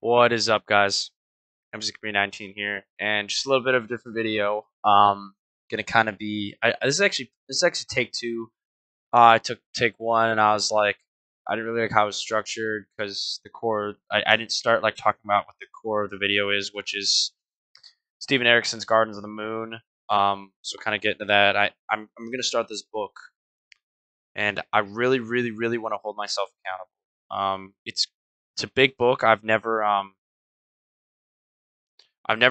What is up, guys? I'm Zikri19 here, and just a little bit of a different video. Gonna kind of be. This is actually take two. I took take one, and I was like, I didn't really like how it was structured because the core. I didn't start like talking about what the core of the video is, which is Steven Erickson's Gardens of the Moon. So kind of get into that. I'm gonna start this book, and I really, really, really want to hold myself accountable. It's a big book. I've never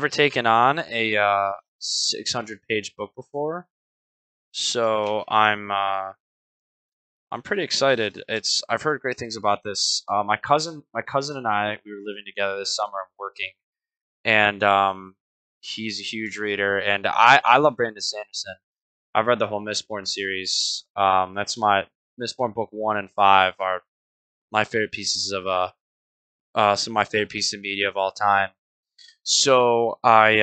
taken on a 600-page book before, so I'm pretty excited. I've heard great things about this. My cousin and I, we were living together this summer and working, and he's a huge reader, and I love Brandon Sanderson. I've read the whole Mistborn series. That's my Mistborn book 1 and 5 are my favorite pieces of some of my favorite pieces of media of all time. So he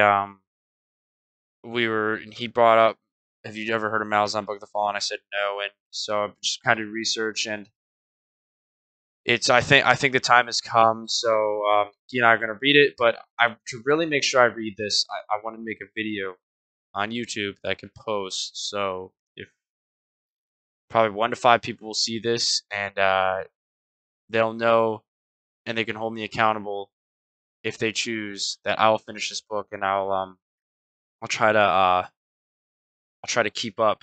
brought up, have you ever heard of Malazan Book of the Fallen? I said no, and so I just kind of research, and I think the time has come. So he and I are gonna read it, but to really make sure I read this, I want to make a video on YouTube that I can post. So if probably 1 to 5 people will see this, and they'll know, and they can hold me accountable if they choose that I will finish this book, and I'll try to keep up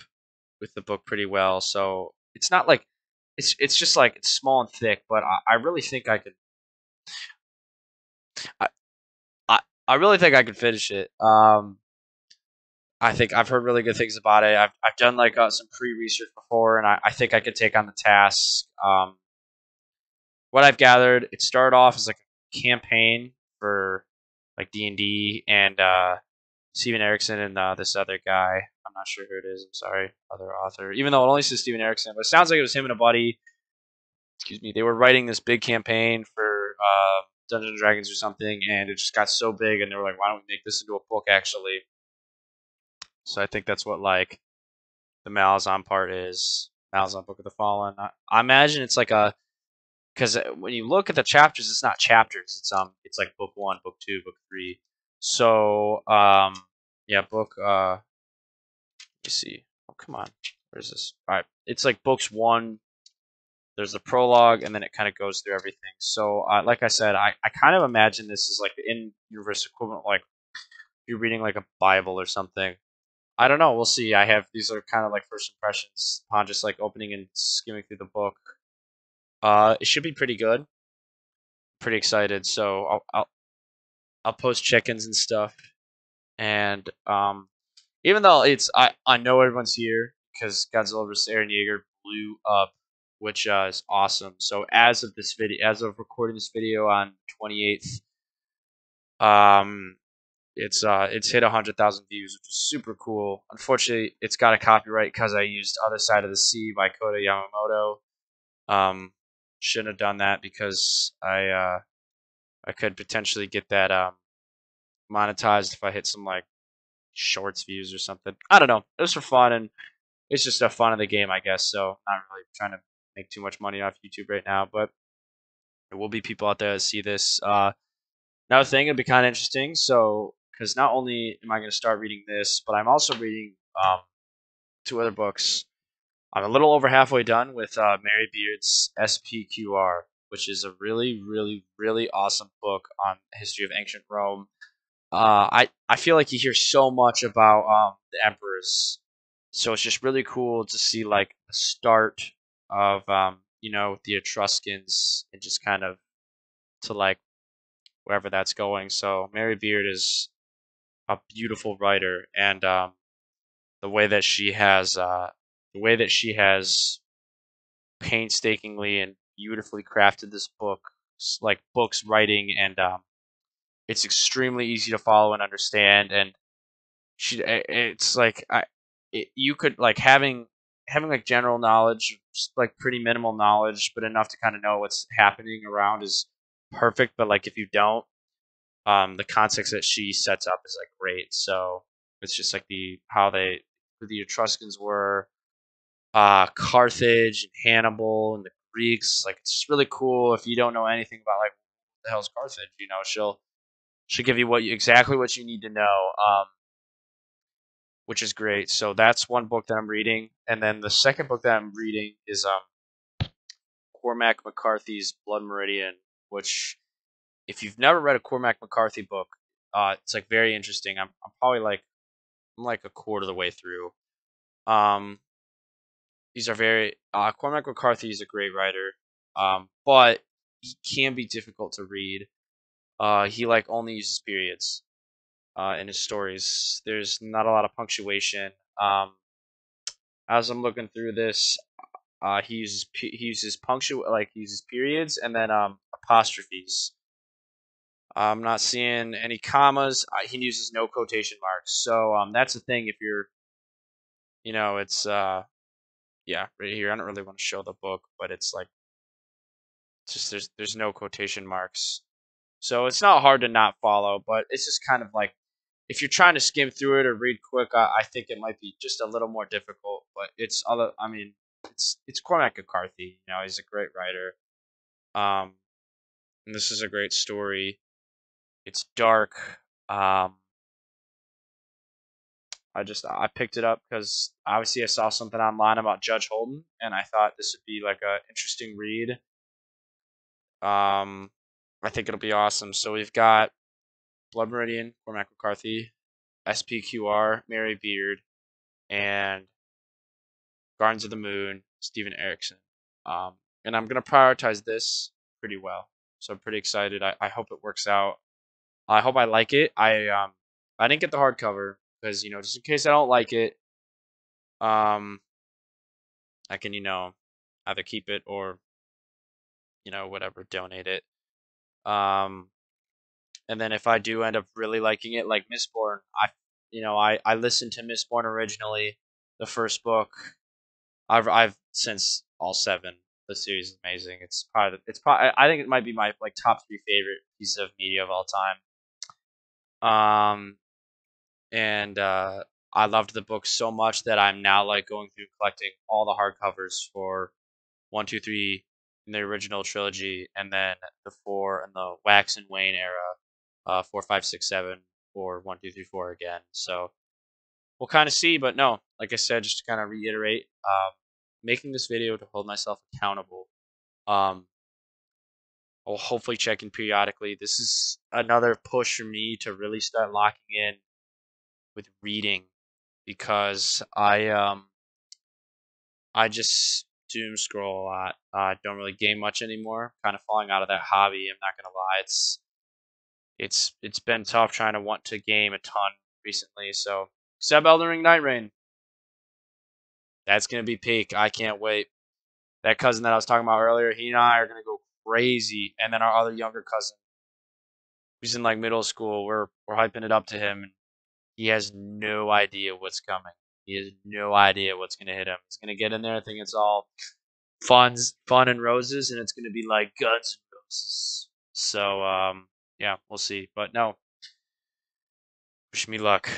with the book pretty well. So it's not like it's just like it's small and thick, but I really think I could. I, I really think I could finish it. I think I've heard really good things about it. I've done like some pre research before, and I think I could take on the task. What I've gathered, it started off as like a campaign for like D&D and Steven Erickson and this other guy. I'm not sure who it is. I'm sorry, other author. Even though it only says Steven Erickson, but it sounds like it was him and a buddy. Excuse me. They were writing this big campaign for Dungeons and Dragons or something, and it just got so big, and they were like, "Why don't we make this into a book?" Actually, so I think that's what like the Malazan part is. Malazan Book of the Fallen. I imagine it's like a because when you look at the chapters, it's not chapters. It's like book one, book two, book three. So yeah, book. You see. Oh, come on. Where's this? All right, it's like books one. There's the prologue, and then it kind of goes through everything. So, like I said, I kind of imagine this is like the in-universe equivalent, like you're reading like a Bible or something. I don't know. We'll see. These are kind of like first impressions upon just like opening and skimming through the book. It should be pretty good. Pretty excited. So I'll post check-ins and stuff. And even though I know everyone's here because Godzilla vs. Eren Yeager blew up, which is awesome. So as of recording this video on 28th, um, it's hit 100,000 views, which is super cool. Unfortunately, it's got a copyright because I used "Other Side of the Sea" by Kota Yamamoto. Um, shouldn't have done that because I could potentially get that monetized if I hit some like shorts views or something. I don't know. It was for fun, and it's just a fun of the game, I guess. So not really trying to make too much money off YouTube right now, but there will be people out there that see this. Another thing, it'd be kind of interesting. So because not only am I going to start reading this, but I'm also reading 2 other books. I'm a little over halfway done with Mary Beard's SPQR, which is a really, really, really awesome book on the history of ancient Rome. I feel like you hear so much about the emperors, so it's just really cool to see like the start of the Etruscans and just kind of to like wherever that's going. So Mary Beard is a beautiful writer, and the way that she has the way that she has painstakingly and beautifully crafted this book, like books writing, and it's extremely easy to follow and understand, and it's like you could like having like general knowledge, just like pretty minimal knowledge, but enough to kind of know what's happening around is perfect. But like if you don't, the context that she sets up is like great. So it's just like who the Etruscans were, Carthage and Hannibal and the Greeks. Like it's just really cool if you don't know anything about like the hell's Carthage? You know, she'll give you exactly what you need to know, which is great. So that's one book that I'm reading, and then the second book that I'm reading is Cormac McCarthy's Blood Meridian, which if you've never read a Cormac McCarthy book, it's like very interesting. I'm probably like I'm like a quarter of the way through. Um, these are very Cormac McCarthy is a great writer, but he can be difficult to read. He like only uses periods in his stories. There's not a lot of punctuation. As I'm looking through this, he uses he uses periods and then apostrophes. I'm not seeing any commas. He uses no quotation marks. So that's the thing. If you're, it's yeah, right here. I don't really want to show the book, but it's like it's just there's no quotation marks. So it's not hard to not follow, but it's just kind of like if you're trying to skim through it or read quick, I think it might be just a little more difficult. But it's other. I mean, it's Cormac McCarthy. You know, he's a great writer. Um, and this is a great story. It's dark. Um, I picked it up because obviously I saw something online about Judge Holden, and I thought this would be like a interesting read. I think it'll be awesome. So we've got Blood Meridian, Cormac McCarthy, SPQR, Mary Beard, and Gardens of the Moon, Steven Erickson. And I'm gonna prioritize this pretty well. So I'm pretty excited. I hope it works out. I hope I like it. I didn't get the hardcover because just in case I don't like it, um I can either keep it or whatever, donate it. Um and then if I do end up really liking it, like Mistborn, I listened to Mistborn originally, the first book. I've since all seven. The series is amazing. It's probably I think it might be my like top three favorite piece of media of all time. And I loved the book so much that I'm now like going through collecting all the hardcovers for 1, 2, 3 in the original trilogy, and then the four in the Wax and Wayne era, 4, 5, 6, 7, or 1, 2, 3, 4 again. So we'll kind of see, but no, like I said, just to kind of reiterate, making this video to hold myself accountable. Um, I'll hopefully check in periodically. This is another push for me to really start locking in with reading because I just doom scroll a lot. I don't really game much anymore. Kind of falling out of that hobby. I'm not gonna lie. It's been tough trying to want to game a ton recently. So except Elden Ring Night Rain, that's gonna be peak. I can't wait. That cousin that I was talking about earlier, he and I are gonna go crazy. And then our other younger cousin, who's in like middle school, we're hyping it up to him, and he has no idea what's coming. He has no idea what's gonna hit him. He's gonna get in there, I think it's all fun and roses, and it's gonna be like Guns and Roses. So yeah, we'll see. But no, wish me luck.